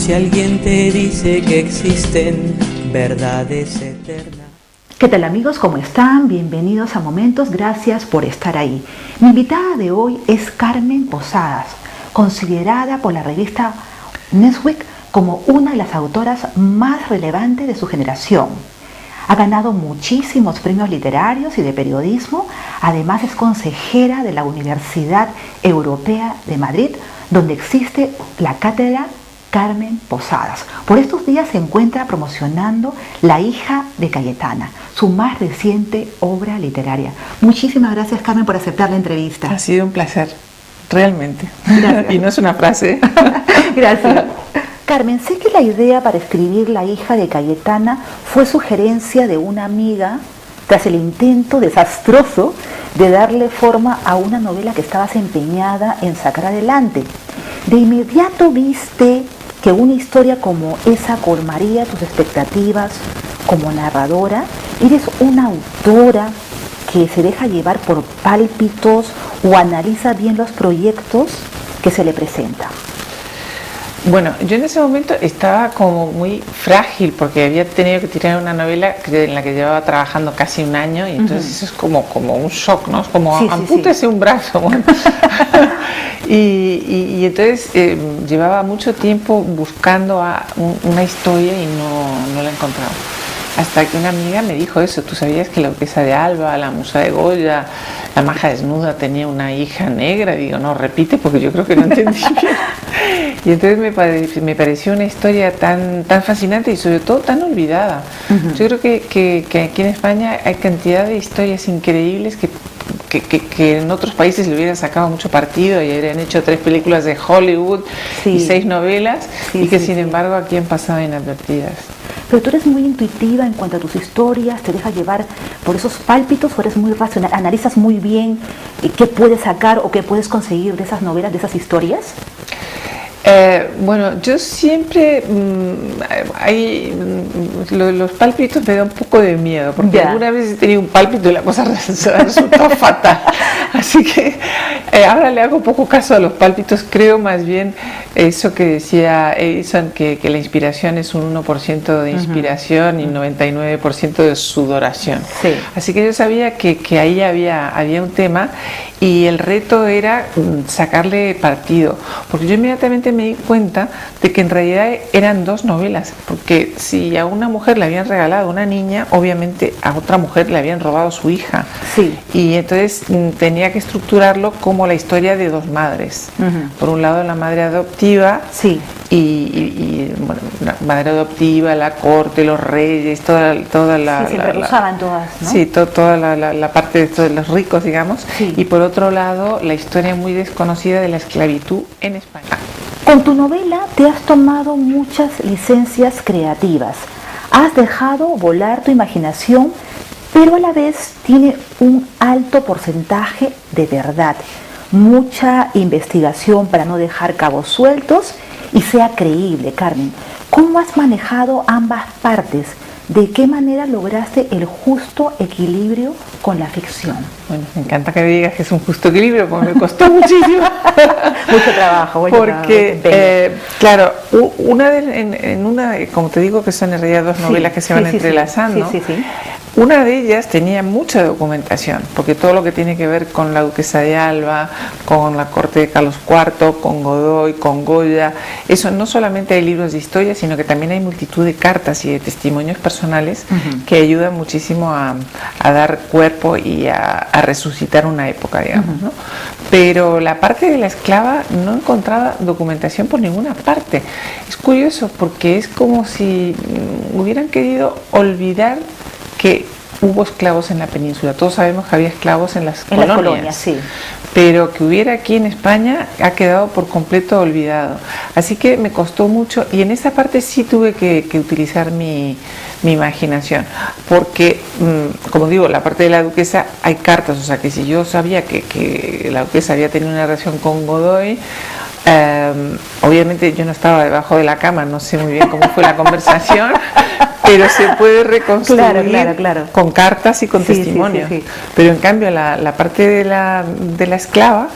si alguien te dice que existen verdades eternas. ¿Qué tal amigos? ¿Cómo están? Bienvenidos a Momentos, gracias por estar ahí. Mi invitada de hoy es Carmen Posadas, considerada por la revista Newsweek como una de las autoras más relevantes de su generación. Ha ganado muchísimos premios literarios y de periodismo, además es consejera de la Universidad Europea de Madrid, donde existe la cátedra Carmen Posadas. Por estos días se encuentra promocionando La hija de Cayetana, su más reciente obra literaria. Muchísimas gracias, Carmen, por aceptar la entrevista. Ha sido un placer, realmente. Gracias. Y no es una frase. Gracias. Carmen, sé que la idea para escribir La hija de Cayetana fue sugerencia de una amiga tras el intento desastroso de darle forma a una novela que estabas empeñada en sacar adelante. De inmediato viste que una historia como esa colmaría tus expectativas como narradora. Eres una autora que se deja llevar por pálpitos o analiza bien los proyectos que se le presentan. Bueno, yo en ese momento estaba como muy frágil porque había tenido que tirar una novela en la que llevaba trabajando casi un año y entonces eso es como un shock, ¿no? Es como ampútese un brazo. Bueno. y entonces llevaba mucho tiempo buscando una historia y no la encontraba. Hasta que una amiga me dijo eso, ¿tú sabías que la Duquesa de Alba, la Musa de Goya, la Maja Desnuda tenía una hija negra? Digo, no, repite porque yo creo que no entendí bien. Y entonces me pareció una historia tan fascinante y sobre todo tan olvidada. Yo creo que aquí en España hay cantidad de historias increíbles que en otros países le hubieran sacado mucho partido y habrían hecho 3 películas de Hollywood y 6 novelas y que sin embargo aquí han pasado inadvertidas. Pero tú eres muy intuitiva en cuanto a tus historias, te dejas llevar por esos pálpitos o eres muy racional, analizas muy bien qué puedes sacar o qué puedes conseguir de esas novelas, de esas historias. Bueno, yo siempre los pálpitos me da un poco de miedo porque alguna vez he tenido un pálpito y la cosa resultó fatal, así que ahora le hago poco caso a los pálpitos. Creo más bien eso que decía Edison, que la inspiración es un 1% de inspiración y 99% de sudoración. Así que yo sabía que ahí había un tema y el reto era sacarle partido, porque yo inmediatamente me di cuenta de que en realidad eran 2 novelas, porque si a una mujer le habían regalado una niña, obviamente a otra mujer le habían robado su hija. Y entonces tenía que estructurarlo como la historia de 2 madres. Por un lado la madre adoptiva y bueno, la madre adoptiva, la corte, los reyes, toda la siempre usaban todas, ¿no? Sí, toda la parte de los ricos, digamos. Y por otro lado la historia muy desconocida de la esclavitud en España. Con tu novela te has tomado muchas licencias creativas, has dejado volar tu imaginación, pero a la vez tiene un alto porcentaje de verdad, mucha investigación para no dejar cabos sueltos y sea creíble. Carmen, ¿cómo has manejado ambas partes? ¿De qué manera lograste el justo equilibrio con la ficción? Bueno, me encanta que me digas que es un justo equilibrio, porque me costó muchísimo. Mucho trabajo. Porque, claro, como te digo, que son en realidad 2 novelas que se van entrelazando. Una de ellas tenía mucha documentación, porque todo lo que tiene que ver con la Duquesa de Alba, con la corte de Carlos IV, con Godoy, con Goya, eso no solamente hay libros de historia, sino que también hay multitud de cartas y de testimonios personales que ayudan muchísimo a dar cuerpo y a resucitar una época, digamos, ¿no? Pero la parte de la esclava no encontraba documentación por ninguna parte. Es curioso porque es como si hubieran querido olvidar que hubo esclavos en la península. Todos sabemos que había esclavos en las colonias, pero que hubiera aquí en España ha quedado por completo olvidado. Así que me costó mucho y en esa parte sí tuve que utilizar mi imaginación, porque como digo, la parte de la duquesa hay cartas, o sea que si yo sabía que la duquesa había tenido una relación con Godoy, obviamente yo no estaba debajo de la cama, no sé muy bien cómo fue la conversación, pero se puede reconstruir con cartas y con testimonios. Pero en cambio la parte de la esclava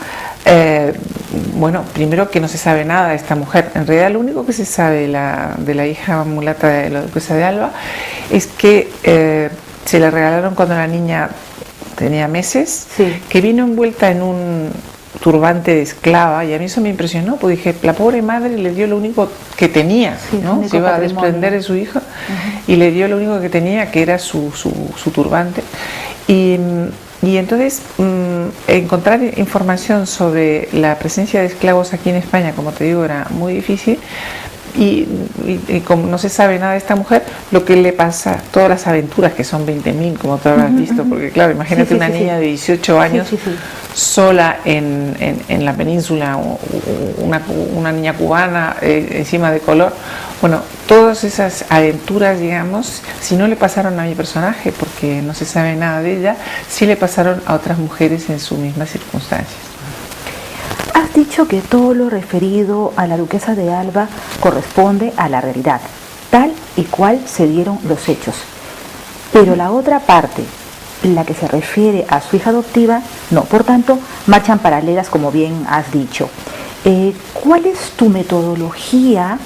Bueno, primero que no se sabe nada de esta mujer. En realidad lo único que se sabe de la hija mulata de la duquesa de Alba es que se la regalaron cuando la niña tenía meses, que vino envuelta en un turbante de esclava, y a mí eso me impresionó, porque dije, la pobre madre le dio lo único que tenía, ¿no? Se iba a desprender de su hija y le dio lo único que tenía, que era su turbante. Y entonces encontrar información sobre la presencia de esclavos aquí en España, como te digo, era muy difícil. Y como no se sabe nada de esta mujer, lo que le pasa, todas las aventuras, que son 20.000, como tú habrás visto, porque claro, imagínate una niña de 18 años sola en la península, una niña cubana encima de color. Bueno, todas esas aventuras, digamos, si no le pasaron a mi personaje, porque no se sabe nada de ella, sí le pasaron a otras mujeres en sus mismas circunstancias. Has dicho que todo lo referido a la duquesa de Alba corresponde a la realidad, tal y cual se dieron los hechos. Pero la otra parte, la que se refiere a su hija adoptiva, no. Por tanto, marchan paralelas, como bien has dicho. ¿Cuál es tu metodología?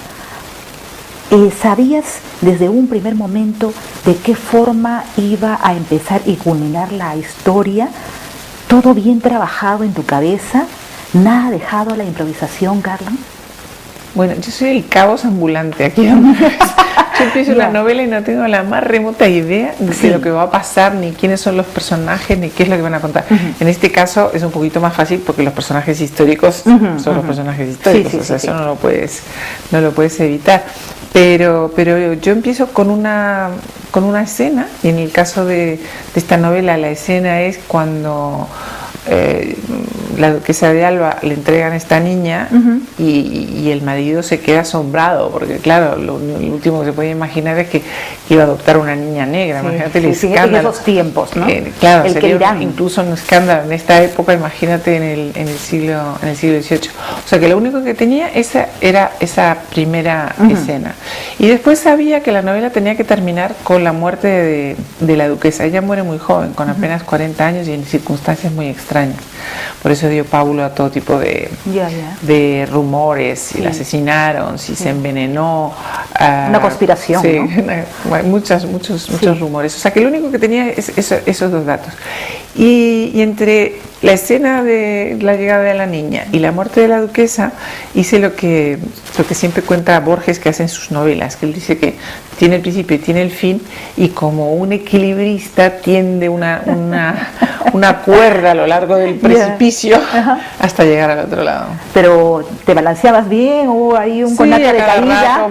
¿Sabías desde un primer momento de qué forma iba a empezar y culminar la historia? ¿Todo bien trabajado en tu cabeza? ¿Nada dejado a la improvisación, Carla? Bueno, yo soy el caos ambulante aquí. Yo empiezo la novela y no tengo la más remota idea de lo que va a pasar, ni quiénes son los personajes, ni qué es lo que van a contar. En este caso es un poquito más fácil porque los personajes históricos son los personajes históricos, eso no lo puedes evitar. Pero yo empiezo con una escena, y en el caso de esta novela la escena es cuando la duquesa de Alba le entregan a esta niña y el marido se queda asombrado, porque claro, lo último que se puede imaginar es que iba a adoptar una niña negra. Imagínate el escándalo. En esos tiempos, ¿no? Claro, el sería incluso un escándalo en esta época, imagínate en el siglo XVIII. O sea que lo único que tenía era esa primera escena. Y después sabía que la novela tenía que terminar con la muerte de la duquesa. Ella muere muy joven, con apenas 40 años y en circunstancias muy extrañas. Por eso dio pábulo a todo tipo de rumores, si la asesinaron, si se envenenó. Una conspiración, sí, ¿no? muchos rumores. O sea que lo único que tenía es esos dos datos. Y entre la escena de la llegada de la niña y la muerte de la duquesa, hice lo que siempre cuenta Borges que hace en sus novelas, que él dice que tiene el principio y tiene el fin, y como un equilibrista tiende una cuerda a lo largo del precipicio hasta llegar al otro lado. Pero ¿te balanceabas bien? ¿Hubo ahí un conato de caída?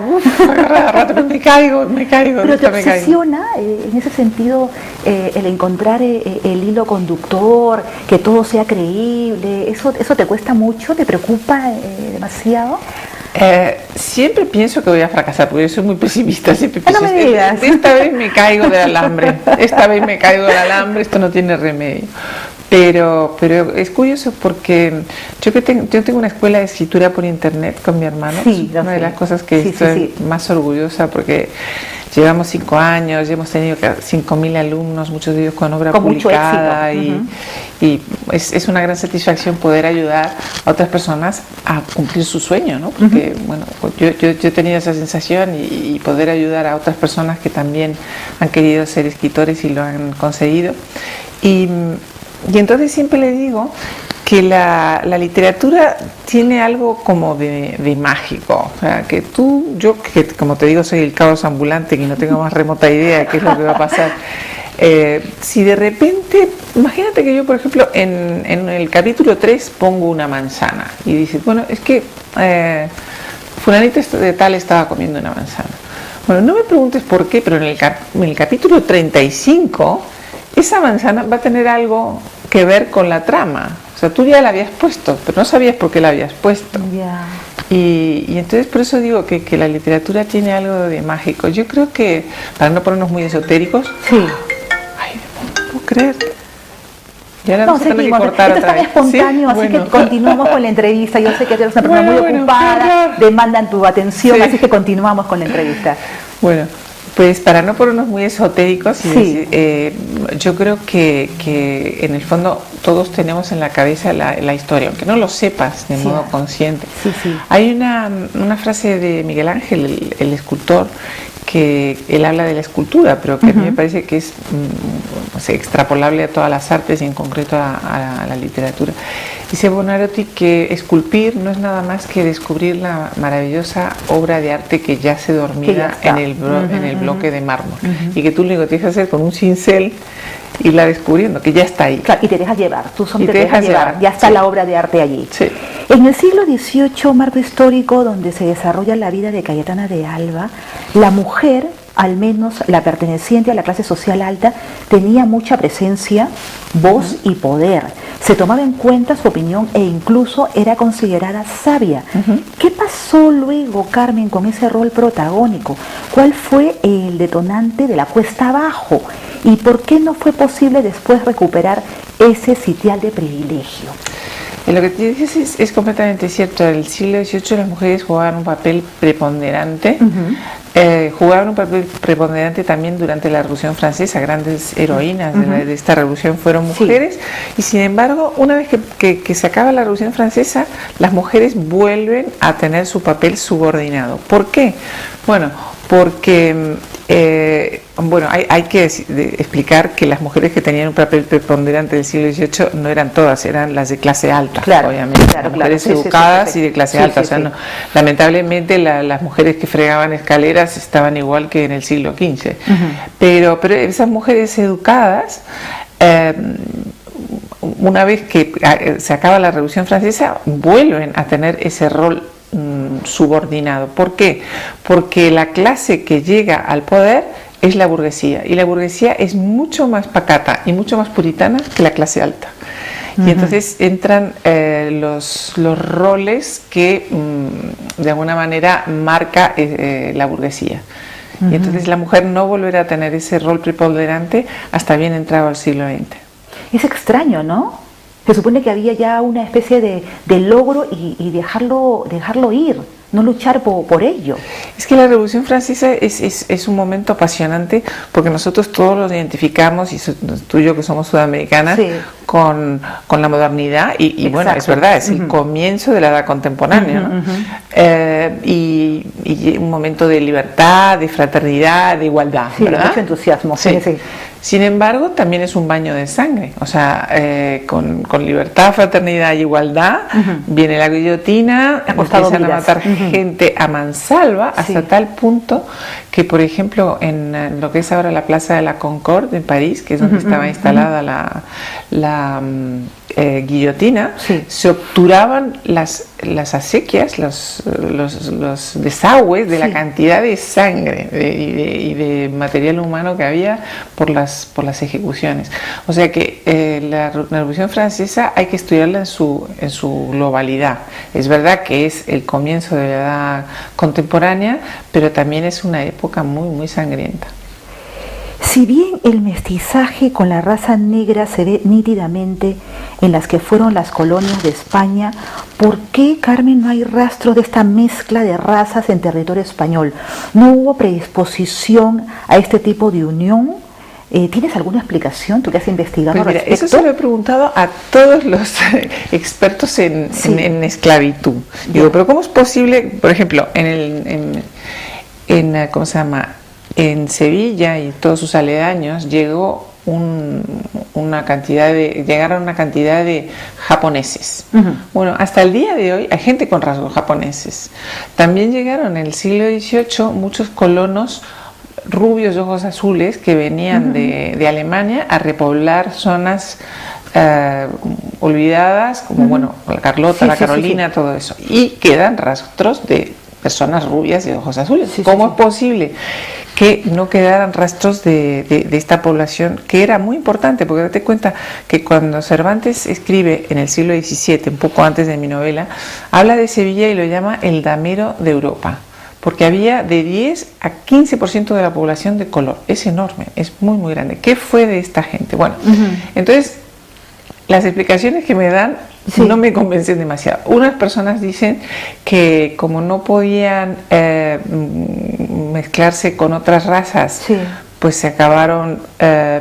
Cada rato me caigo. Pero te obsesiona en ese sentido el encontrar el hilo conductor, que todo sea creíble. ¿Eso te cuesta mucho? ¿Te preocupa demasiado? Siempre pienso que voy a fracasar, porque yo soy muy pesimista. Siempre pienso, no me digas. Esta vez me caigo del alambre, esto no tiene remedio. Pero es curioso porque yo tengo una escuela de escritura por internet con mi hermano. Sí, una de las cosas que estoy más orgullosa, porque llevamos 5 años, hemos tenido 5.000 alumnos, muchos de ellos con obra publicada, y es una gran satisfacción poder ayudar a otras personas a cumplir su sueño, ¿no? Porque bueno, yo he tenido esa sensación, y poder ayudar a otras personas que también han querido ser escritores y lo han conseguido. Y entonces siempre le digo que la literatura tiene algo como de mágico. O sea, que yo que como te digo soy el caos ambulante, que no tengo más remota idea de qué es lo que va a pasar. Si de repente, imagínate que yo, por ejemplo, en el capítulo 3 pongo una manzana y dices, bueno, es que fulanito de tal estaba comiendo una manzana. Bueno, no me preguntes por qué, pero en el capítulo 35 esa manzana va a tener algo que ver con la trama. O sea, tú ya la habías puesto, pero no sabías por qué la habías puesto. Y entonces por eso digo que la literatura tiene algo de mágico. Yo creo que, para no ponernos muy esotéricos, ay, no puedo creer. Ya la vamos a tener que cortar otra vez. Esto es tan espontáneo, así que continuamos con la entrevista. Yo sé que eres una persona muy ocupada, demandan tu atención, así que continuamos con la entrevista. Bueno, Pues para no ponernos muy esotéricos, yo creo que en el fondo todos tenemos en la cabeza la historia, aunque no lo sepas de modo consciente. Hay una frase de Miguel Ángel, el escultor, que él habla de la escultura, pero que a mí me parece que es extrapolable a todas las artes y en concreto a la literatura. Dice Buonarroti que esculpir no es nada más que descubrir la maravillosa obra de arte que yace dormida en el bloque de mármol, y que tú lo único que tienes que hacer con un cincel irla descubriendo, que ya está ahí. Claro, y te dejas llevar, tú te dejas llevar, ya está la obra de arte allí. Sí. En el siglo XVIII, marco histórico donde se desarrolla la vida de Cayetana de Alba, la mujer, al menos la perteneciente a la clase social alta, tenía mucha presencia, voz y poder. Se tomaba en cuenta su opinión e incluso era considerada sabia. ¿Qué pasó luego, Carmen, con ese rol protagónico? ¿Cuál fue el detonante de la cuesta abajo? ¿Y por qué no fue posible después recuperar ese sitial de privilegio? Lo que te dices es completamente cierto. En el siglo XVIII las mujeres jugaban un papel preponderante. Jugaban un papel preponderante también durante la Revolución Francesa. Grandes heroínas de esta revolución fueron mujeres. Y sin embargo, una vez que se acaba la Revolución Francesa, las mujeres vuelven a tener su papel subordinado. ¿Por qué? Bueno, porque hay que explicar que las mujeres que tenían un papel preponderante del siglo XVIII no eran todas, eran las de clase alta, obviamente, mujeres educadas y de clase alta. No, lamentablemente las mujeres que fregaban escaleras estaban igual que en el siglo XV, pero esas mujeres educadas, una vez que se acaba la Revolución Francesa, vuelven a tener ese rol subordinado. ¿Por qué? Porque la clase que llega al poder es la burguesía, y la burguesía es mucho más pacata y mucho más puritana que la clase alta. Y entonces entran los roles que de alguna manera marca la burguesía. Y entonces la mujer no volverá a tener ese rol preponderante hasta bien entrado al siglo XX. Es extraño, ¿no? Se supone que había ya una especie de logro y dejarlo ir, no luchar por ello. Es que la Revolución Francesa es un momento apasionante, porque nosotros todos los identificamos, y tú y yo que somos sudamericanas, con la modernidad, y bueno, es verdad, es el comienzo de la edad contemporánea, ¿no? Y un momento de libertad, de fraternidad, de igualdad, ¿verdad? Mucho entusiasmo. Sí. Sin embargo, también es un baño de sangre, o sea, con libertad, fraternidad y igualdad, viene la guillotina, empiezan a matar gente a mansalva, hasta tal punto que, por ejemplo, en lo que es ahora la Plaza de la Concorde en París, que es donde estaba instalada la guillotina, se obturaban las acequias, los desagües de la cantidad de sangre y de material humano que había por las ejecuciones. O sea que la Revolución Francesa hay que estudiarla en su globalidad. Es verdad que es el comienzo de la edad contemporánea, pero también es una época muy, muy sangrienta. Si bien el mestizaje con la raza negra se ve nítidamente en las que fueron las colonias de España, ¿por qué, Carmen, no hay rastro de esta mezcla de razas en territorio español? ¿No hubo predisposición a este tipo de unión? ¿Tienes alguna explicación, tú que has investigado al respecto? Eso se lo he preguntado a todos los expertos en esclavitud. Digo, pero ¿cómo es posible, por ejemplo, ¿cómo se llama? En Sevilla y todos sus aledaños llegaron una cantidad de japoneses. Bueno, hasta el día de hoy hay gente con rasgos japoneses. También llegaron en el siglo XVIII muchos colonos rubios de ojos azules que venían de Alemania a repoblar zonas olvidadas, como la Carlota, la Carolina, todo eso. Y quedan rastros de personas rubias de ojos azules. ¿Cómo es posible que no quedaran rastros de esta población, que era muy importante? Porque date cuenta que cuando Cervantes escribe en el siglo XVII, un poco antes de mi novela, habla de Sevilla y lo llama el damero de Europa, porque había de 10 a 15% de la población de color. Es enorme, es muy, muy grande. ¿Qué fue de esta gente? Bueno, entonces las explicaciones que me dan no me convencen demasiado. Unas personas dicen que como no podían mezclarse con otras razas, pues se acabaron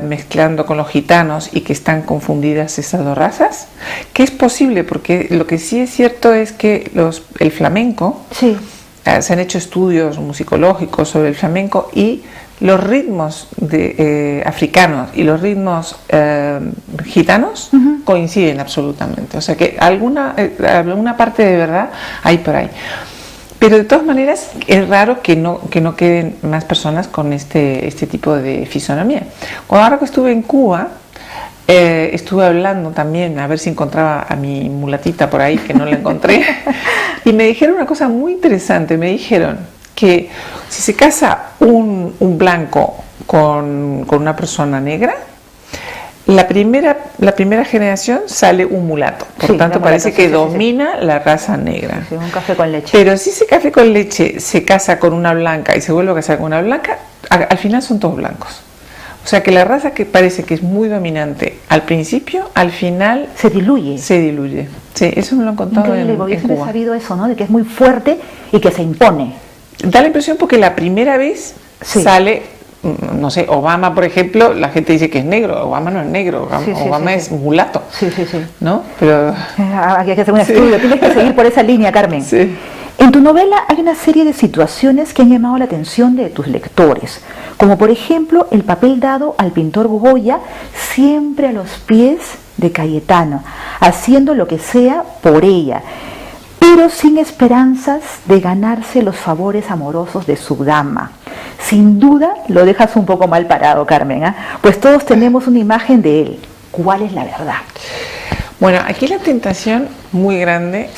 mezclando con los gitanos y que están confundidas esas dos razas, que es posible, porque lo que sí es cierto es que el flamenco, se han hecho estudios musicológicos sobre el flamenco y los ritmos africanos y los ritmos gitanos coinciden absolutamente, o sea que alguna parte de verdad hay por ahí. Pero de todas maneras es raro que no queden más personas con este tipo de fisonomía. Ahora que estuve en Cuba, estuve hablando también, a ver si encontraba a mi mulatita por ahí, que no la encontré, y me dijeron una cosa muy interesante. Me dijeron que si se casa un blanco con una persona negra, la primera generación sale un mulato, por tanto parece que domina la raza negra. Un café con leche. Pero si ese café con leche se casa con una blanca y se vuelve a casar con una blanca, al final son todos blancos. O sea que la raza que parece que es muy dominante al principio, al final se diluye. Sí, eso me lo han contado en Cuba. Yo siempre he sabido eso, ¿no? De que es muy fuerte y que se impone. Da la impresión porque la primera vez sale, no sé, Obama, por ejemplo, la gente dice que es negro. Obama no es negro, Obama es mulato. ¿No? Pero hay que hacer un estudio, tienes que seguir por esa línea, Carmen. En tu novela hay una serie de situaciones que han llamado la atención de tus lectores, como por ejemplo el papel dado al pintor Goya siempre a los pies de Cayetano, haciendo lo que sea por ella, pero sin esperanzas de ganarse los favores amorosos de su dama. Sin duda lo dejas un poco mal parado, Carmen, pues todos tenemos una imagen de él. ¿Cuál es la verdad? Bueno, aquí la tentación muy grande,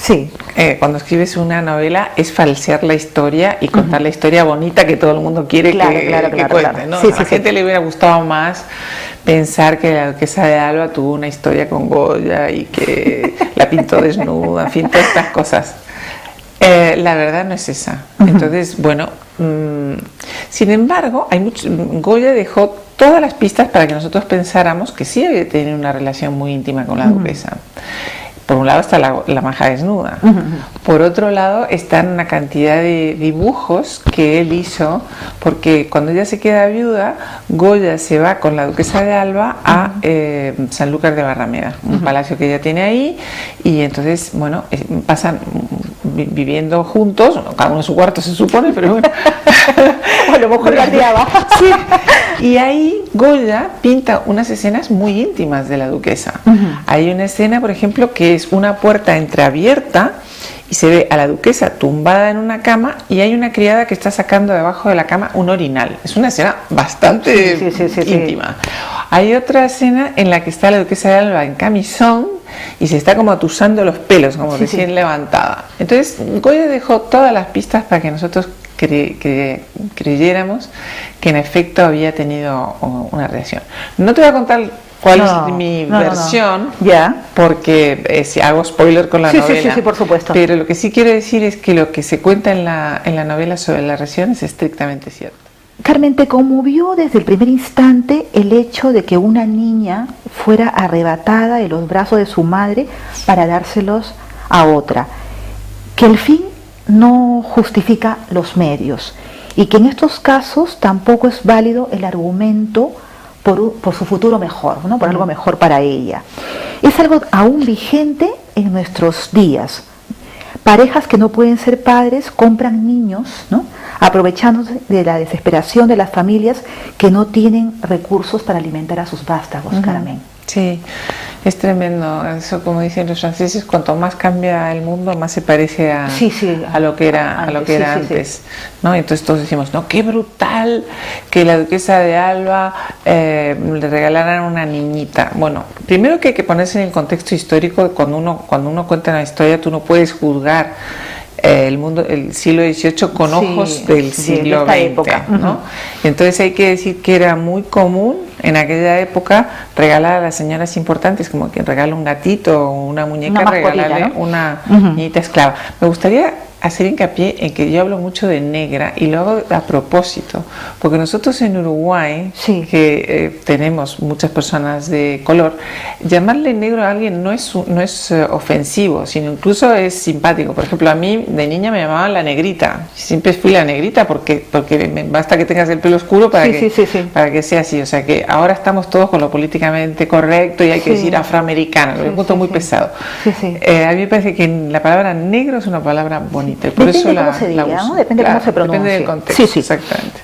cuando escribes una novela, es falsear la historia y contar la historia bonita que todo el mundo quiere que cuente, ¿no? A la gente le hubiera gustado más pensar que la duquesa de Alba tuvo una historia con Goya y que la pintó desnuda, en fin, todas estas cosas. La verdad no es esa. Entonces, bueno, sin embargo, Goya dejó todas las pistas para que nosotros pensáramos que sí había tenido una relación muy íntima con la duquesa. Por un lado está la maja desnuda, por otro lado están una cantidad de dibujos que él hizo, porque cuando ella se queda viuda, Goya se va con la duquesa de Alba a Sanlúcar de Barrameda, un palacio que ella tiene ahí, y entonces, bueno, pasan viviendo juntos, cada uno en su cuarto se supone, pero bueno. A lo mejor guardiaba. Y ahí Goya pinta unas escenas muy íntimas de la duquesa. Hay una escena, por ejemplo, que es una puerta entreabierta y se ve a la duquesa tumbada en una cama y hay una criada que está sacando debajo de la cama un orinal. Es una escena bastante íntima. Hay otra escena en la que está la duquesa de Alba en camisón y se está como atusando los pelos, como recién levantada. Entonces Goya dejó todas las pistas para que nosotros creyéramos que en efecto había tenido una relación. No te voy a contar cuál es mi versión, porque si hago spoiler con la novela, sí, por supuesto. Pero lo que sí quiero decir es que lo que se cuenta en la novela sobre la relación es estrictamente cierto. Carmen, ¿te conmovió desde el primer instante el hecho de que una niña fuera arrebatada de los brazos de su madre para dárselos a otra? Que el fin no justifica los medios y que en estos casos tampoco es válido el argumento por su futuro mejor, ¿no? Por algo mejor para ella. Es algo aún vigente en nuestros días. Parejas que no pueden ser padres compran niños, ¿no? Aprovechándose de la desesperación de las familias que no tienen recursos para alimentar a sus vástagos, Carmen. Sí, es tremendo. Eso, como dicen los franceses, cuanto más cambia el mundo, más se parece a lo que era antes. ¿No? Entonces todos decimos, no, qué brutal que la duquesa de Alba le regalaran una niñita. Bueno, primero que hay que ponerse en el contexto histórico. Cuando uno cuenta una historia, tú no puedes juzgar el siglo XVIII con ojos del siglo XX, ¿no? Entonces hay que decir que era muy común en aquella época regalar a las señoras importantes, como quien regala un gatito o una muñeca, regalarle, ¿no?, una niñita esclava. Me gustaría hacer hincapié en que yo hablo mucho de negra y lo hago a propósito, porque nosotros en Uruguay, que tenemos muchas personas de color, llamarle negro a alguien no es ofensivo, sino incluso es simpático. Por ejemplo, a mí de niña me llamaban la negrita, siempre fui la negrita porque basta que tengas el pelo oscuro para que sea así. O sea que ahora estamos todos con lo políticamente correcto y hay que decir afroamericano, es un punto muy pesado. A mí me parece que la palabra negro es una palabra bonita. Por depende eso de cómo se diga, ¿no? Depende de cómo se pronuncie. Depende del contexto, exactamente.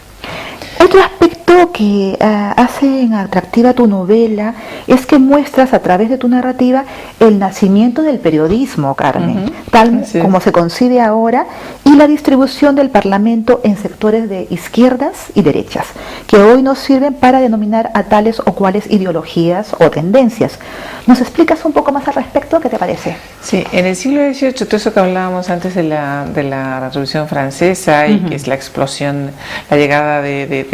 Otro aspecto que hace atractiva tu novela es que muestras a través de tu narrativa el nacimiento del periodismo, Carmen, tal como se concibe ahora, y la distribución del Parlamento en sectores de izquierdas y derechas, que hoy nos sirven para denominar a tales o cuales ideologías o tendencias. ¿Nos explicas un poco más al respecto? ¿Qué te parece? Sí, en el siglo XVIII, todo eso que hablábamos antes de la Revolución Francesa y que es la explosión, la llegada de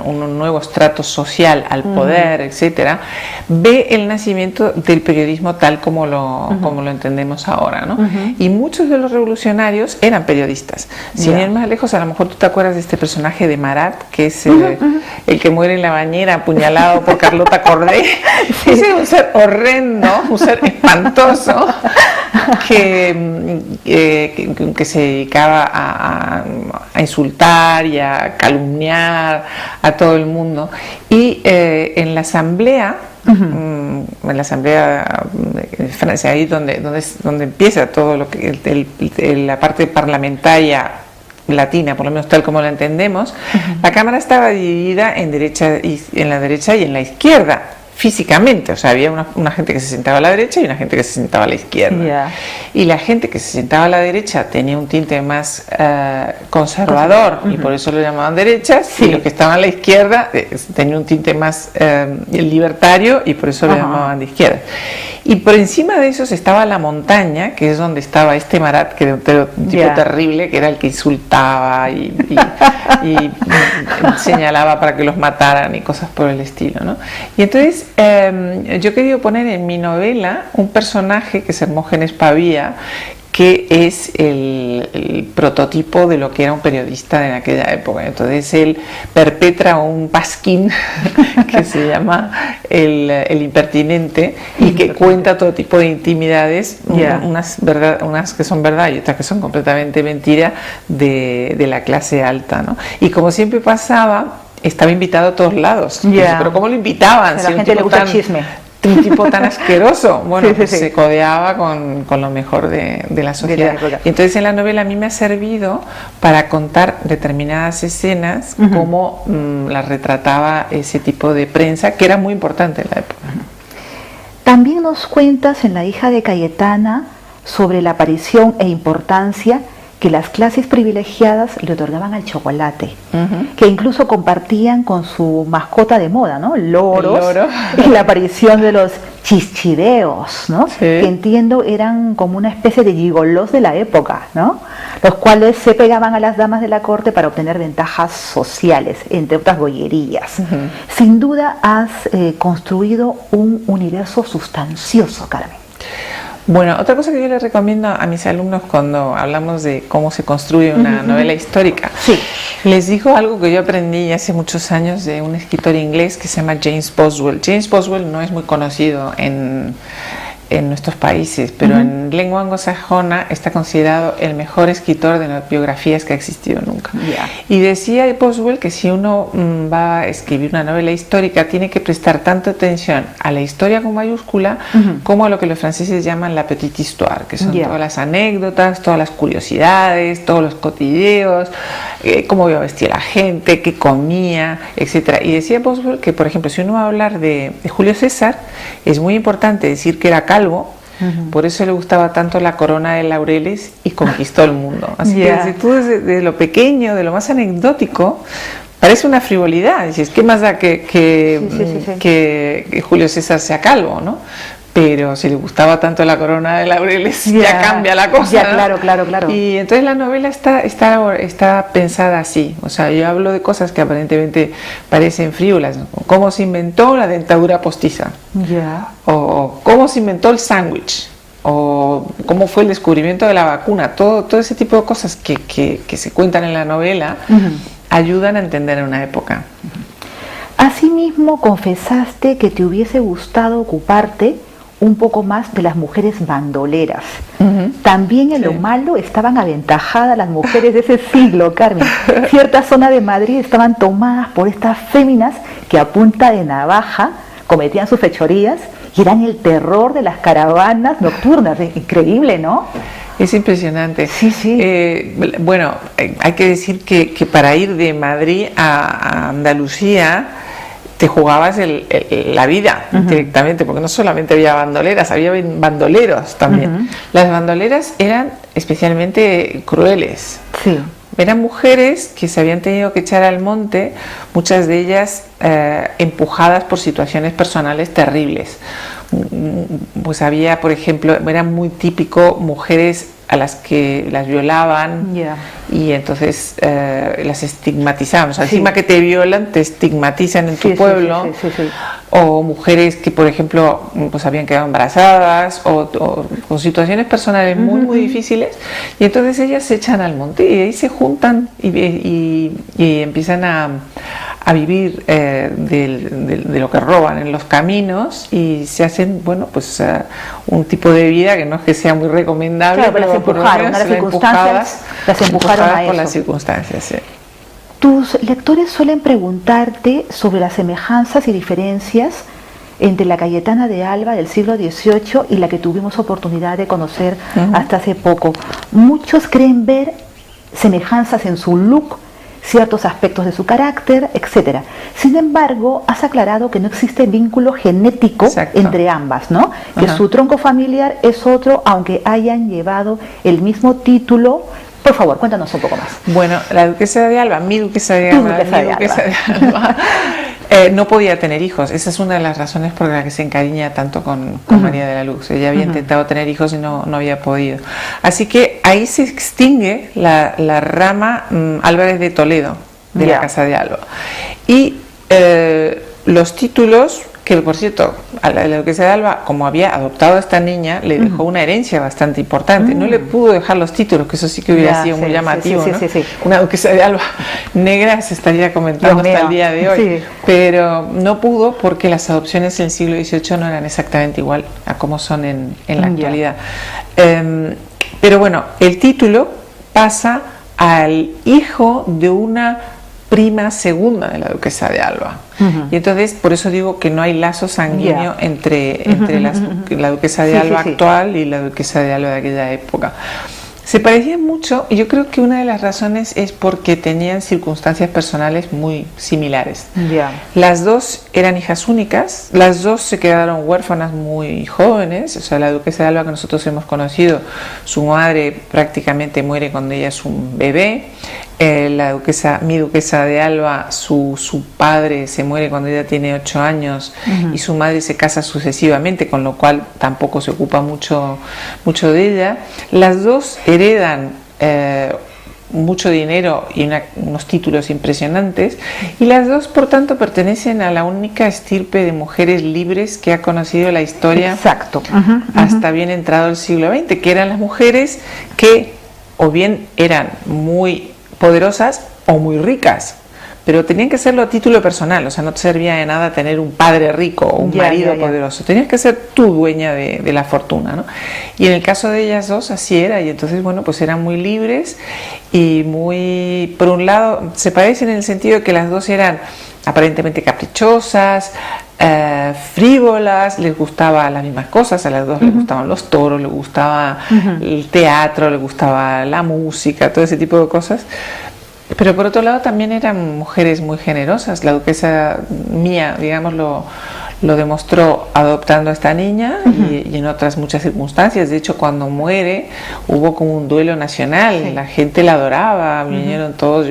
un nuevo estrato social al poder, etcétera, ve el nacimiento del periodismo tal como lo entendemos ahora, ¿no? Y muchos de los revolucionarios eran periodistas. Sin ir más lejos, a lo mejor tú te acuerdas de este personaje de Marat, que es el que muere en la bañera apuñalado por Carlota Corday. Ese es un ser horrendo, un ser espantoso, que se dedicaba a insultar y a calumniar a todo el mundo. Y en la asamblea, en la asamblea de Francia, ahí donde empieza todo lo que la parte parlamentaria latina, por lo menos tal como la entendemos, la Cámara estaba dividida en la derecha y en la izquierda. Físicamente, o sea, había una gente que se sentaba a la derecha y una gente que se sentaba a la izquierda. Y la gente que se sentaba a la derecha tenía un tinte más conservador y por eso lo llamaban derechas, y los que estaban a la izquierda tenían un tinte más libertario y por eso lo llamaban de izquierda. Y por encima de eso estaba la montaña, que es donde estaba este Marat, que era un tipo terrible, que era el que insultaba y señalaba para que los mataran y cosas por el estilo, ¿no? Y entonces yo he querido poner en mi novela un personaje que es Hermógenes Pavía, que es el prototipo de lo que era un periodista en aquella época. Entonces él perpetra un pasquín que se llama el impertinente y que cuenta todo tipo de intimidades, unas que son verdad y otras que son completamente mentira de la clase alta, ¿no? Y como siempre pasaba, estaba invitado a todos lados. Pero ¿cómo lo invitaban? A la gente le gusta el chisme. Un tipo tan asqueroso, bueno, se codeaba con lo mejor de la sociedad. Y entonces en la novela a mí me ha servido para contar determinadas escenas, cómo las retrataba ese tipo de prensa, que era muy importante en la época. También nos cuentas en La hija de Cayetana sobre la aparición e importancia que las clases privilegiadas le otorgaban al chocolate, que incluso compartían con su mascota de moda, ¿no? Loros, el loro. Y la aparición de los chichideos, ¿no? Que entiendo eran como una especie de gigolos de la época, ¿no? Los cuales se pegaban a las damas de la corte para obtener ventajas sociales, entre otras bollerías. Sin duda has construido un universo sustancioso, Carmen. Bueno, otra cosa que yo les recomiendo a mis alumnos cuando hablamos de cómo se construye una novela histórica, les digo algo que yo aprendí hace muchos años de un escritor inglés que se llama James Boswell. James Boswell no es muy conocido en nuestros países, pero en lengua anglosajona está considerado el mejor escritor de biografías que ha existido nunca. Y decía Boswell que si uno va a escribir una novela histórica tiene que prestar tanto atención a la historia con mayúscula como a lo que los franceses llaman la petite histoire, que son todas las anécdotas, todas las curiosidades, todos los cotidianos, cómo iba a vestir la gente, qué comía, etcétera. Y decía Boswell que, por ejemplo, si uno va a hablar de Julio César, es muy importante decir que era calvo, por eso le gustaba tanto la corona de laureles y conquistó el mundo. Así que si tú desde lo pequeño, de lo más anecdótico, parece una frivolidad. Dices, ¿qué más da que Julio César sea calvo, ¿no? pero si le gustaba tanto la corona de laureles, ya cambia la cosa. Ya, ¿no? Claro. Y entonces la novela está pensada así. O sea, yo hablo de cosas que aparentemente parecen frívolas. Cómo se inventó la dentadura postiza. O cómo se inventó el sándwich. O cómo fue el descubrimiento de la vacuna. Todo ese tipo de cosas que se cuentan en la novela ayudan a entender una época. Asimismo, confesaste que te hubiese gustado ocuparte un poco más de las mujeres bandoleras. También en lo malo estaban aventajadas las mujeres de ese siglo, Carmen. Cierta zona de Madrid estaban tomadas por estas féminas que a punta de navaja cometían sus fechorías y eran el terror de las caravanas nocturnas. Increíble, ¿no? Es impresionante. Sí. Bueno, hay que decir que para ir de Madrid a Andalucía te jugabas la vida directamente, porque no solamente había bandoleras, había bandoleros también. Las bandoleras eran especialmente crueles. Sí. Eran mujeres que se habían tenido que echar al monte, muchas de ellas empujadas por situaciones personales terribles. Pues había, por ejemplo, era muy típico mujeres a las que las violaban y entonces las estigmatizaban. O sea, encima que te violan, te estigmatizan en tu pueblo. Sí. O mujeres que, por ejemplo, pues habían quedado embarazadas o con situaciones personales muy difíciles, y entonces ellas se echan al monte y ahí se juntan y empiezan a vivir de lo que roban en los caminos, y se hacen, bueno, pues un tipo de vida que no es que sea muy recomendable, pero las empujaron, las empujaron a eso. Por las circunstancias, sí. Tus lectores suelen preguntarte sobre las semejanzas y diferencias entre la Cayetana de Alba del siglo XVIII y la que tuvimos oportunidad de conocer hasta hace poco. Muchos creen ver semejanzas en su look, ciertos aspectos de su carácter, etc. Sin embargo, has aclarado que no existe vínculo genético entre ambas, ¿no? Que su tronco familiar es otro, aunque hayan llevado el mismo título. Por favor, cuéntanos un poco más. Bueno, la duquesa de Alba, mi duquesa de Alba, no podía tener hijos. Esa es una de las razones por las que se encariña tanto con María de la Luz. Ella había intentado tener hijos y no había podido. Así que ahí se extingue la rama Álvarez de Toledo de la Casa de Alba. Y los títulos, que por cierto, a la duquesa de Alba, como había adoptado a esta niña, le dejó una herencia bastante importante. No le pudo dejar los títulos, que eso sí que hubiera sido muy llamativo, ¿no? Una duquesa de Alba negra se estaría comentando hasta el día de hoy, pero no pudo porque las adopciones en el siglo XVIII no eran exactamente igual a como son en la actualidad. Pero bueno, el título pasa al hijo de una prima segunda de la duquesa de Alba. Y entonces por eso digo que no hay lazo sanguíneo entre la duquesa de Alba actual y la duquesa de Alba de aquella época. Se parecían mucho, y yo creo que una de las razones es porque tenían circunstancias personales muy similares. Las dos eran hijas únicas, las dos se quedaron huérfanas muy jóvenes. O sea, la duquesa de Alba que nosotros hemos conocido, su madre prácticamente muere cuando ella es un bebé. Mi duquesa de Alba, su padre se muere cuando ella tiene 8 años y su madre se casa sucesivamente, con lo cual tampoco se ocupa mucho de ella. Las dos heredan mucho dinero y unos títulos impresionantes, y las dos por tanto pertenecen a la única estirpe de mujeres libres que ha conocido la historia hasta bien entrado el siglo XX, que eran las mujeres que o bien eran muy poderosas o muy ricas, pero tenían que hacerlo a título personal. O sea, no te servía de nada tener un padre rico o un marido poderoso, tenías que ser tú dueña de la fortuna, ¿no? Y en el caso de ellas dos así era, y entonces bueno, pues eran muy libres y muy, por un lado, se parecen en el sentido de que las dos eran aparentemente caprichosas, frívolas, les gustaban las mismas cosas, a las dos les gustaban los toros, les gustaba el teatro, les gustaba la música, todo ese tipo de cosas. Pero por otro lado también eran mujeres muy generosas. La duquesa mía, digámoslo lo demostró adoptando a esta niña y en otras muchas circunstancias. De hecho, cuando muere hubo como un duelo nacional, la gente la adoraba, vinieron todos,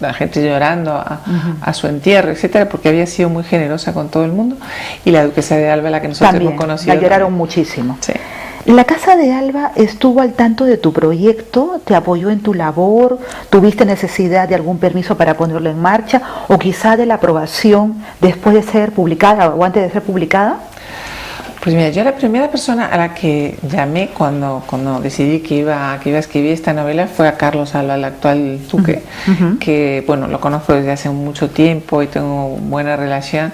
la gente llorando a su entierro, etcétera, porque había sido muy generosa con todo el mundo. Y la duquesa de Alba, la que nosotros también, hemos conocido, la lloraron muchísimo. Sí. La Casa de Alba estuvo al tanto de tu proyecto, te apoyó en tu labor, tuviste necesidad de algún permiso para ponerlo en marcha o quizá de la aprobación después de ser publicada o antes de ser publicada. Pues mira, yo la primera persona a la que llamé cuando decidí que iba a escribir esta novela fue a Carlos Alba, el actual duque, que bueno, lo conozco desde hace mucho tiempo y tengo buena relación,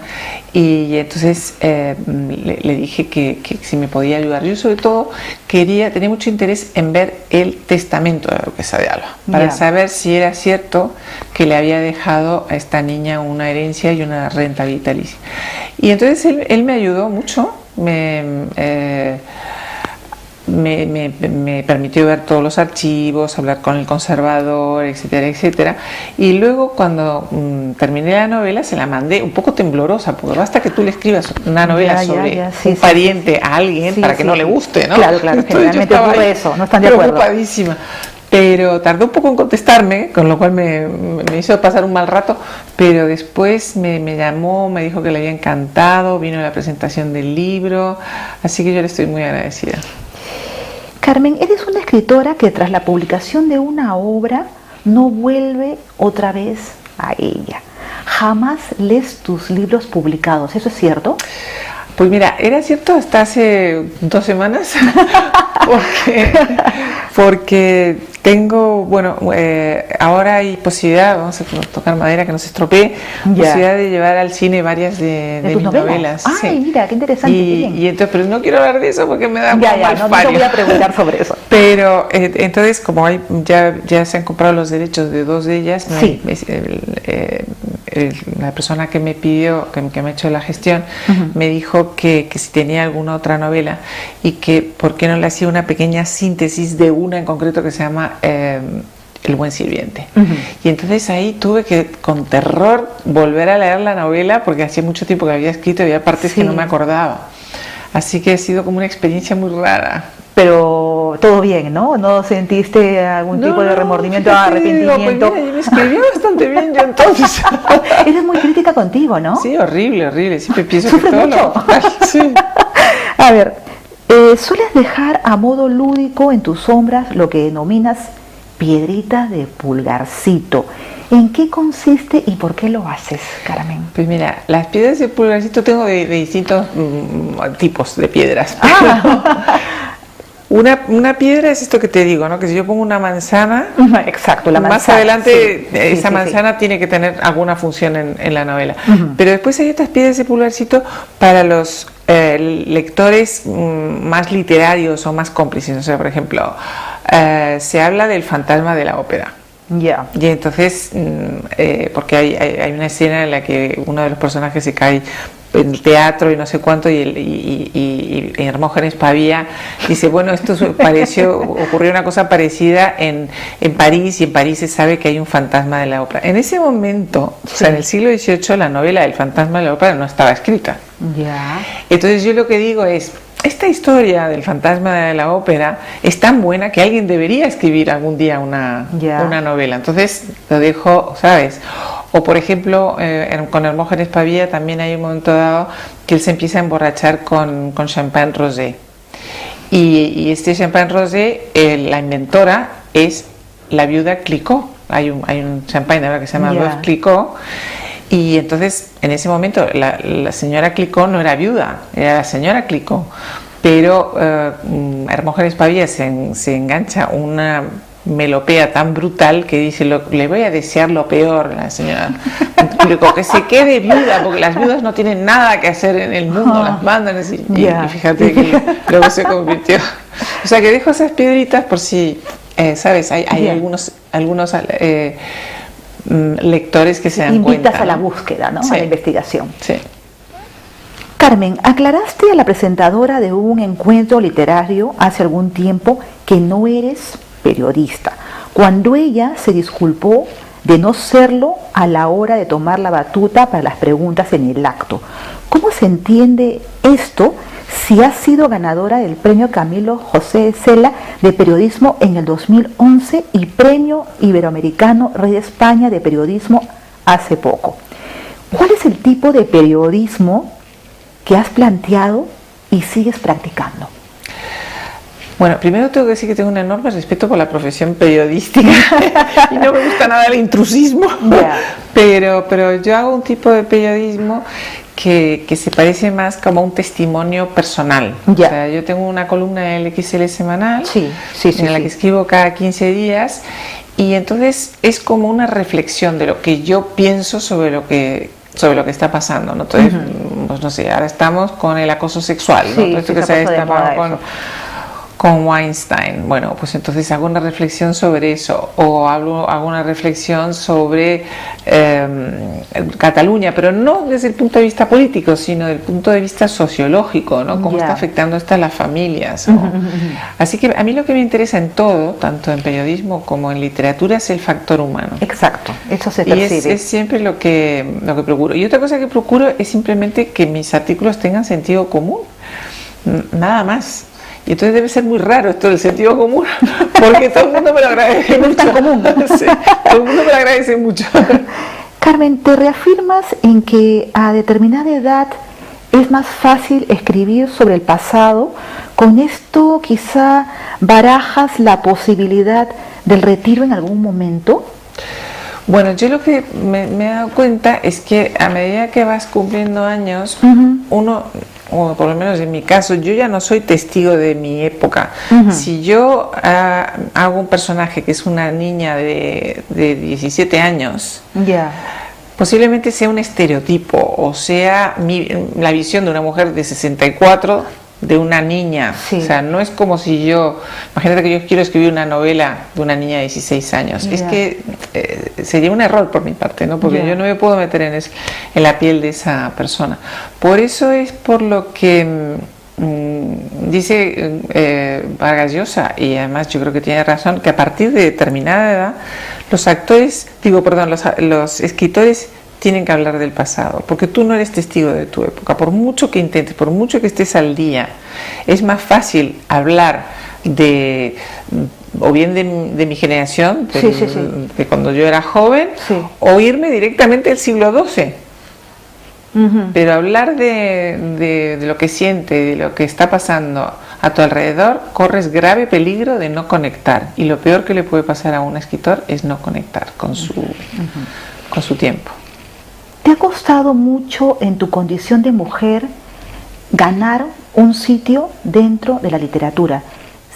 y entonces le dije que si me podía ayudar. Yo sobre todo tenía mucho interés en ver el testamento de la duquesa de Alba, para saber si era cierto que le había dejado a esta niña una herencia y una renta vitalicia. Y entonces él me ayudó mucho. Me permitió ver todos los archivos, hablar con el conservador, etcétera, etcétera. Y luego cuando terminé la novela se la mandé un poco temblorosa, porque basta que tú le escribas una novela sobre un pariente a alguien para que no le guste, ¿no? Claro, generalmente ocurre eso, no están de acuerdo. Preocupadísima. Pero tardó un poco en contestarme, con lo cual me hizo pasar un mal rato, pero después me llamó, me dijo que le había encantado, vino a la presentación del libro, así que yo le estoy muy agradecida. Carmen, eres una escritora que tras la publicación de una obra no vuelve otra vez a ella. Jamás lees tus libros publicados, ¿eso es cierto? Pues mira, era cierto hasta hace 2 semanas, porque tengo, bueno, ahora hay posibilidad, vamos a tocar madera que no se estropee, posibilidad de llevar al cine varias de mis novelas. Ay, mira, qué interesante. Y entonces, pero no quiero hablar de eso porque me da no te voy a preguntar sobre eso. Pero entonces, como ya se han comprado los derechos de 2 de ellas, la persona que me pidió, que me ha hecho la gestión, me dijo que si tenía alguna otra novela y que por qué no le hacía una pequeña síntesis de una en concreto que se llama El buen sirviente. Y entonces ahí tuve que con terror volver a leer la novela porque hacía mucho tiempo que había escrito y había partes que no me acordaba. Así que ha sido como una experiencia muy rara. Pero todo bien, ¿no? ¿No sentiste algún tipo de remordimiento o arrepentimiento? Pues mira, yo me escribí bastante bien yo entonces. Eres muy crítica contigo, ¿no? Sí, horrible. Siempre pienso ¿Sufres que todo mucho? Sí. A ver, sueles dejar a modo lúdico en tus sombras lo que denominas piedritas de pulgarcito. ¿En qué consiste y por qué lo haces, Carmen? Pues mira, las piedras de pulgarcito tengo de distintos tipos de piedras. Una piedra es esto que te digo, ¿no? Que si yo pongo una manzana, exacto, la manzana, más adelante esa manzana tiene que tener alguna función en la novela. Pero después hay otras piedras de pulgarcito para los lectores más literarios o más cómplices. O sea, por ejemplo, se habla del fantasma de la ópera. Y entonces, porque hay una escena en la que uno de los personajes se cae en el teatro y no sé cuánto, y Hermógenes Pavía dice, bueno, ocurrió una cosa parecida en París, y en París se sabe que hay un fantasma de la ópera. En ese momento, o sea, en el siglo XVIII, la novela del fantasma de la ópera no estaba escrita. Entonces yo lo que digo es, esta historia del fantasma de la ópera es tan buena que alguien debería escribir algún día una novela. Entonces lo dejo, ¿sabes? O por ejemplo, con Hermógenes Pavía también hay un momento dado que él se empieza a emborrachar con champagne rosé. Y este champagne rosé, la inventora es la viuda Clicquot. Hay un champagne ahora que se llama Veuve Clicquot. Y entonces, en ese momento, la señora Clicquot no era viuda, era la señora Clicquot. Pero Hermógenes Pavía se engancha una melopea tan brutal que dice, le voy a desear lo peor a la señora Clicquot, que se quede viuda, porque las viudas no tienen nada que hacer en el mundo, las mandan así. Y fíjate que luego se convirtió. O sea, que dejo esas piedritas por si, ¿sabes? Hay algunos lectores que se dan cuenta. Invitas a la búsqueda, ¿no? A la investigación. Sí. Carmen, aclaraste a la presentadora de un encuentro literario hace algún tiempo que no eres periodista. Cuando ella se disculpó, de no serlo a la hora de tomar la batuta para las preguntas en el acto. ¿Cómo se entiende esto si has sido ganadora del premio Camilo José Cela de periodismo en el 2011 y premio iberoamericano Rey de España de periodismo hace poco? ¿Cuál es el tipo de periodismo que has planteado y sigues practicando? Bueno, primero tengo que decir que tengo un enorme respeto por la profesión periodística y no me gusta nada el intrusismo, pero yo hago un tipo de periodismo que se parece más como un testimonio personal. O sea, yo tengo una columna en el XL semanal en la que escribo cada 15 días y entonces es como una reflexión de lo que yo pienso sobre lo que está pasando, ¿no? Entonces, pues no sé, ahora estamos con el acoso sexual, ¿no? Todo esto que se ha destapado con Weinstein. Bueno, pues entonces hago una reflexión sobre eso, o hago una reflexión sobre Cataluña, pero no desde el punto de vista político, sino desde el punto de vista sociológico, ¿no? Cómo está afectando esto a las familias, ¿no? Así que a mí lo que me interesa en todo, tanto en periodismo como en literatura, es el factor humano. Exacto, eso se percibe. Y es siempre lo que procuro. Y otra cosa que procuro es simplemente que mis artículos tengan sentido común, nada más. Y entonces debe ser muy raro esto del sentido común, porque todo el mundo me lo agradece mucho. Tan común. Sí, todo el mundo me lo agradece mucho. Carmen, ¿te reafirmas en que a determinada edad es más fácil escribir sobre el pasado? ¿Con esto quizá barajas la posibilidad del retiro en algún momento? Bueno, yo lo que me he dado cuenta es que a medida que vas cumpliendo años, uno, o por lo menos en mi caso, yo ya no soy testigo de mi época. Si yo hago un personaje que es una niña de 17 años, posiblemente sea un estereotipo, o sea la visión de una mujer de 64 de una niña. O sea, no es como si imagínate que yo quiero escribir una novela de una niña de 16 años. Es que sería un error por mi parte, ¿no? Porque yo no me puedo meter en la piel de esa persona. Por eso es por lo que dice Vargas Llosa, y además yo creo que tiene razón, que a partir de determinada edad los escritores tienen que hablar del pasado, porque tú no eres testigo de tu época. Por mucho que intentes, por mucho que estés al día, es más fácil hablar o bien de mi generación, de cuando yo era joven, o irme directamente al siglo XII. Pero hablar de lo que siente, de lo que está pasando a tu alrededor, corres grave peligro de no conectar. Y lo peor que le puede pasar a un escritor es no conectar con su tiempo. ¿Te ha costado mucho en tu condición de mujer ganar un sitio dentro de la literatura?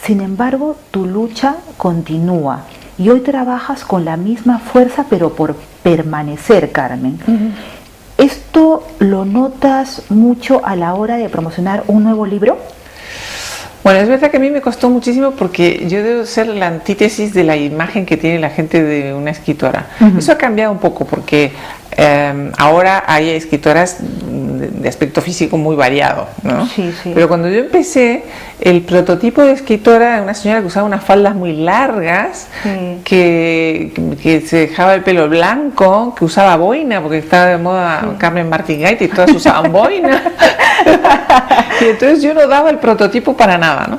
Sin embargo, tu lucha continúa y hoy trabajas con la misma fuerza, pero por permanecer, Carmen. ¿Esto lo notas mucho a la hora de promocionar un nuevo libro? Bueno, es verdad que a mí me costó muchísimo porque yo debo ser la antítesis de la imagen que tiene la gente de una escritora. Eso ha cambiado un poco porque ahora hay escritoras de aspecto físico muy variado, ¿no? Pero cuando yo empecé, el prototipo de escritora era una señora que usaba unas faldas muy largas, que se dejaba el pelo blanco, que usaba boina, porque estaba de moda Carmen Martín Gaite y todas usaban boina. Y entonces yo no daba el prototipo para nada, ¿no?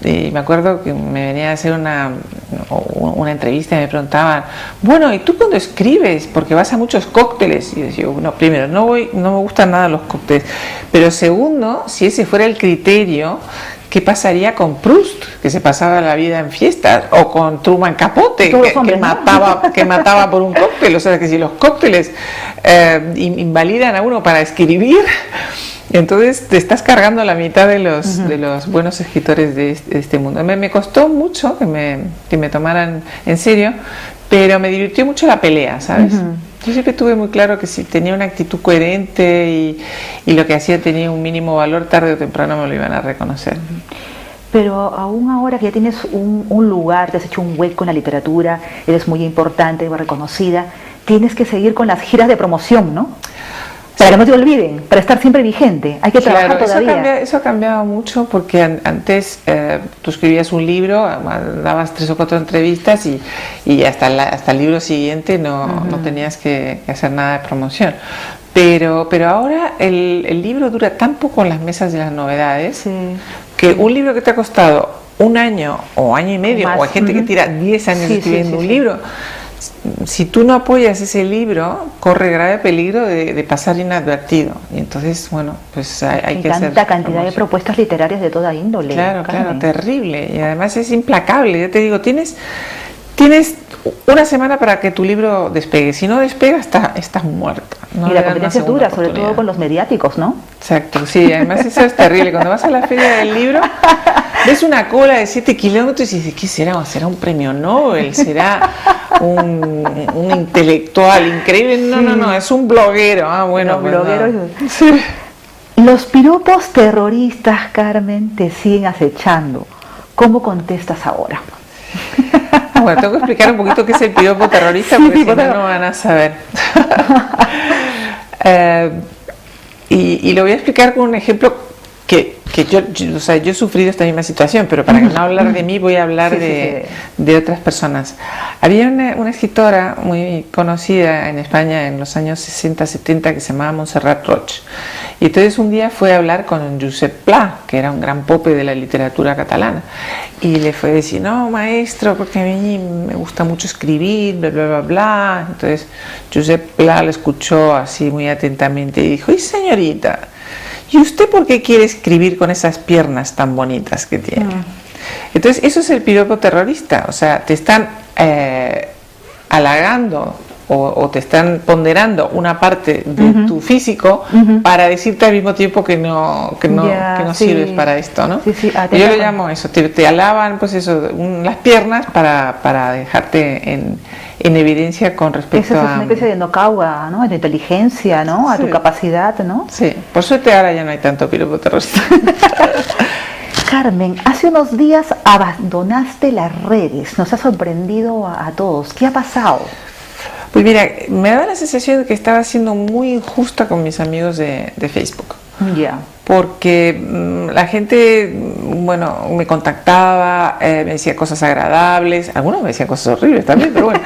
Y me acuerdo que me venía a hacer una entrevista y me preguntaban, bueno, ¿y tú cuando escribes? Porque vas a muchos cócteles. Y yo decía, bueno, primero, no me gustan nada los cócteles, pero segundo, si ese fuera el criterio, ¿qué pasaría con Proust, que se pasaba la vida en fiestas? O con Truman Capote, que mataba por un cóctel. O sea, que si los cócteles invalidan a uno para escribir, entonces te estás cargando la mitad de los buenos escritores de este mundo. Me costó mucho que me tomaran en serio, pero me divirtió mucho la pelea, ¿sabes? Yo siempre tuve muy claro que si tenía una actitud coherente y lo que hacía tenía un mínimo valor, tarde o temprano me lo iban a reconocer. Pero aún ahora que ya tienes un lugar, te has hecho un hueco en la literatura, eres muy importante, muy reconocida, tienes que seguir con las giras de promoción, ¿no? Para que no te olviden, para estar siempre vigente, hay que trabajar todavía. Eso ha cambiado mucho porque antes tú escribías un libro, dabas 3 o 4 entrevistas y hasta el libro siguiente no tenías que hacer nada de promoción. Pero ahora el libro dura tan poco en las mesas de las novedades que un libro que te ha costado 1 año o año y medio, o hay gente que tira 10 años escribiendo un libro, si tú no apoyas ese libro, corre grave peligro de pasar inadvertido. Y entonces, bueno, pues hay que hacer tanta cantidad de propuestas literarias de toda índole. Claro, terrible. Y además es implacable. Yo te digo, tienes 1 semana para que tu libro despegue. Si no despega, estás muerta. Y la competencia es dura, sobre todo con los mediáticos, ¿no? Exacto, sí. Además eso es terrible. Cuando vas a la feria del libro, ves una cola de 7 kilómetros y dices, ¿qué será? ¿Será un premio Nobel? ¿Será un intelectual increíble? No, es un bloguero. Bueno, blogueros. No. Sí. Los piropos terroristas, Carmen, te siguen acechando. ¿Cómo contestas ahora? Bueno, tengo que explicar un poquito qué es el piropo terrorista porque si no van a saber. Y lo voy a explicar con un ejemplo que yo he sufrido esta misma situación, pero para no hablar de mí voy a hablar de otras personas. Había una escritora muy conocida en España en los años 60-70 que se llamaba Montserrat Roig. Y entonces un día fue a hablar con Josep Pla, que era un gran pope de la literatura catalana, y le fue a decir, no, maestro, porque a mí me gusta mucho escribir, bla, bla, bla, bla. Entonces Josep Pla le escuchó así muy atentamente y dijo, y señorita, ¿y usted por qué quiere escribir con esas piernas tan bonitas que tiene? Entonces eso es el piropo terrorista, o sea, te están halagando o te están ponderando una parte de tu físico para decirte al mismo tiempo que no sirves para esto, ¿no? Yo lo llamo eso, te alaban pues eso, las piernas para dejarte en evidencia con respecto eso es una especie de nocauga, ¿no? De inteligencia, ¿no? A tu capacidad, ¿no? Sí, por suerte ahora ya no hay tanto piropo terrorista. Carmen, hace unos días abandonaste las redes, nos ha sorprendido a todos. ¿Qué ha pasado? Pues mira, me da la sensación de que estaba siendo muy injusta con mis amigos de Facebook. Ya. Porque la gente, bueno, me contactaba, me decía cosas agradables, algunos me decían cosas horribles también, pero bueno,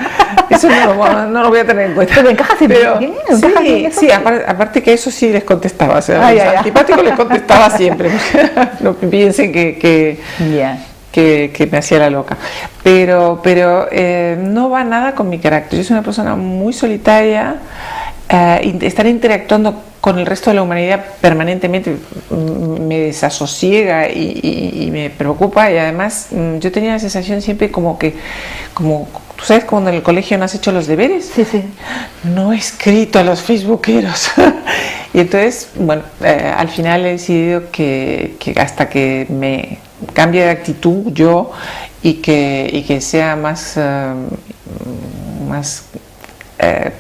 eso no lo voy a tener en cuenta. Pero encajas bien, sí, aparte que eso sí les contestaba, o sea, los antipáticos les contestaba siempre, no piensen que me hacía la loca, pero no va nada con mi carácter. Yo soy una persona muy solitaria, estar interactuando con el resto de la humanidad permanentemente me desasosiega y me preocupa, y además yo tenía la sensación siempre como tú sabes cuando en el colegio no has hecho los deberes, no he escrito a los facebookeros y entonces bueno, al final he decidido que hasta que me cambie de actitud yo y que sea más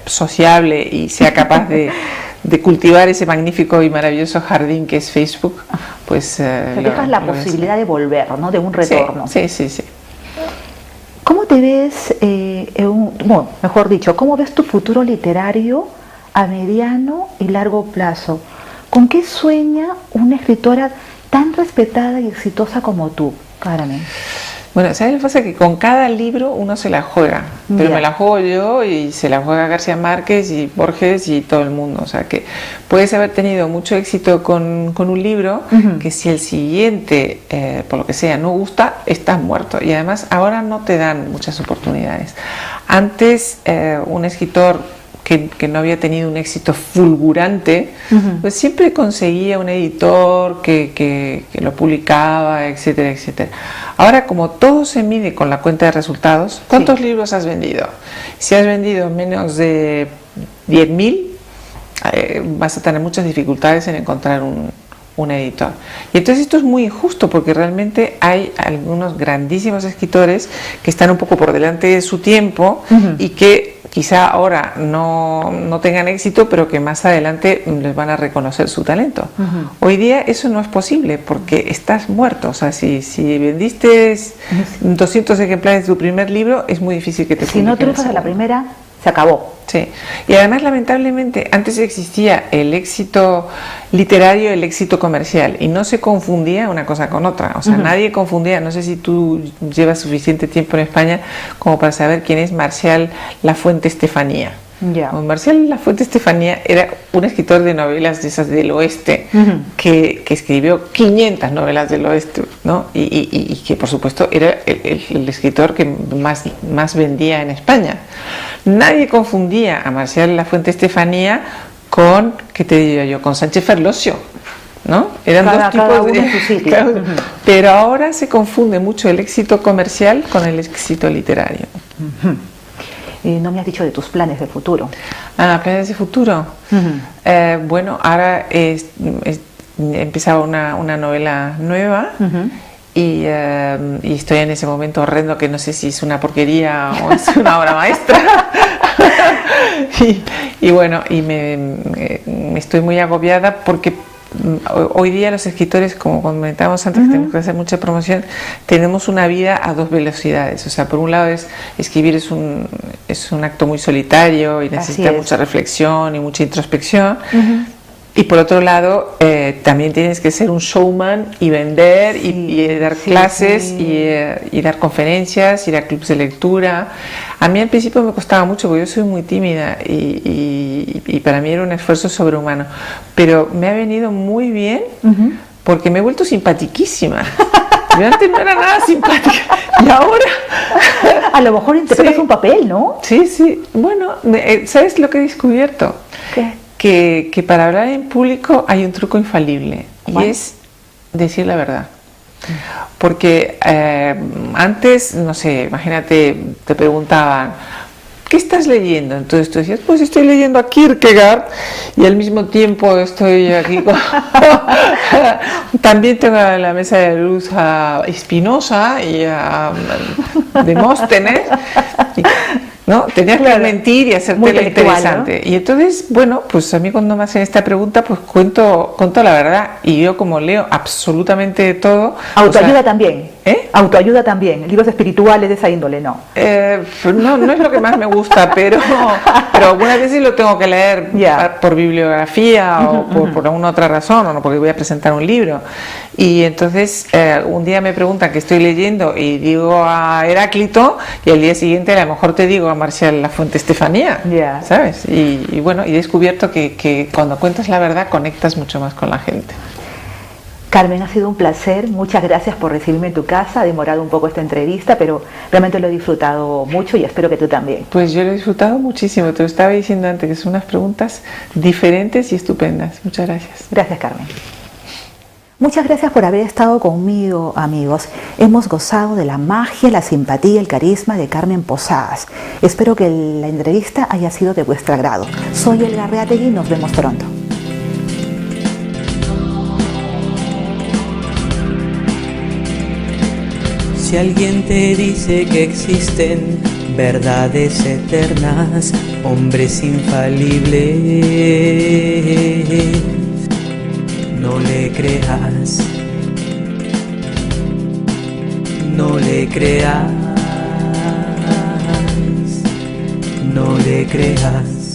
sociable y sea capaz de cultivar ese magnífico y maravilloso jardín que es Facebook, pues te dejas la posibilidad de volver, ¿no? De un retorno. Sí. ¿Cómo te ves, mejor dicho, cómo ves tu futuro literario a mediano y largo plazo? ¿Con qué sueña una escritora tan respetada y exitosa como tú, Carmen? Bueno, ¿sabes lo que pasa? Que con cada libro uno se la juega, pero me la juego yo y se la juega García Márquez y Borges y todo el mundo. O sea que puedes haber tenido mucho éxito con un libro que si el siguiente, por lo que sea, no gusta, estás muerto. Y además ahora no te dan muchas oportunidades. Antes un escritor que no había tenido un éxito fulgurante, pues siempre conseguía un editor que lo publicaba, etcétera, etcétera. Ahora, como todo se mide con la cuenta de resultados, ¿cuántos libros has vendido? Si has vendido menos de 10.000, vas a tener muchas dificultades en encontrar un editor. Y entonces esto es muy injusto porque realmente hay algunos grandísimos escritores que están un poco por delante de su tiempo y que quizá ahora no tengan éxito, pero que más adelante les van a reconocer su talento. Hoy día eso no es posible porque estás muerto. O sea, si vendiste 200 ejemplares de tu primer libro, es muy difícil que te publiquen. Si no triunfas a la primera, se acabó. Sí, y además lamentablemente antes existía el éxito literario y el éxito comercial y no se confundía una cosa con otra, o sea, nadie confundía, no sé si tú llevas suficiente tiempo en España como para saber quién es Marcial Lafuente Estefanía. Yeah. Marcial Lafuente Estefanía era un escritor de novelas de esas del oeste que escribió 500 novelas del oeste, ¿no? y que por supuesto era el escritor que más vendía en España. Nadie confundía a Marcial Lafuente Estefanía con, ¿qué te digo yo?, con Sánchez Ferlosio, ¿no? Eran dos tipos de... Pero ahora se confunde mucho el éxito comercial con el éxito literario. No me has dicho de tus planes de futuro. Planes de futuro. Bueno, ahora he empezado una novela nueva. Y estoy en ese momento horrendo que no sé si es una porquería o es una obra maestra. y bueno, me estoy muy agobiada porque hoy día los escritores, como comentábamos antes, que tenemos que hacer mucha promoción, tenemos una vida a dos velocidades. O sea, por un lado escribir es un acto muy solitario y necesita mucha reflexión y mucha introspección. Y por otro lado, también tienes que ser un showman y vender y dar clases y dar conferencias, ir a clubes de lectura. A mí al principio me costaba mucho porque yo soy muy tímida y para mí era un esfuerzo sobrehumano. Pero me ha venido muy bien porque me he vuelto simpatiquísima. Yo antes no era nada simpática y ahora... A lo mejor interpretas un papel, ¿no? Sí. Bueno, ¿sabes lo que he descubierto? ¿Qué? Que para hablar en público hay un truco infalible y es decir la verdad. Porque antes, no sé, imagínate, te preguntaban, ¿qué estás leyendo? Entonces tú decías, pues estoy leyendo a Kierkegaard y al mismo tiempo estoy aquí con... También tengo en la mesa de luz a Spinoza y a Demóstenes. ¿No? Tenías que mentir y hacerte lo interesante, ¿no? Y entonces, bueno, pues a mí cuando me hacen esta pregunta, pues cuento la verdad, y yo como leo absolutamente de todo. Autoayuda también. Autoayuda también, libros espirituales de esa índole, ¿no? No es lo que más me gusta, pero algunas veces lo tengo que leer por bibliografía o por alguna otra razón, o no porque voy a presentar un libro. Y entonces un día me preguntan qué estoy leyendo y digo a Heráclito, y al día siguiente a lo mejor te digo a Marcial Lafuente Estefanía, ¿sabes? Y bueno, he descubierto que cuando cuentas la verdad conectas mucho más con la gente. Carmen, ha sido un placer, muchas gracias por recibirme en tu casa, ha demorado un poco esta entrevista, pero realmente lo he disfrutado mucho y espero que tú también. Pues yo lo he disfrutado muchísimo, te lo estaba diciendo antes, que son unas preguntas diferentes y estupendas. Muchas gracias. Gracias, Carmen. Muchas gracias por haber estado conmigo, amigos. Hemos gozado de la magia, la simpatía y el carisma de Carmen Posadas. Espero que la entrevista haya sido de vuestro agrado. Soy Elga Reategui y nos vemos pronto. Si alguien te dice que existen verdades eternas, hombres infalibles, no le creas, no le creas, no le creas.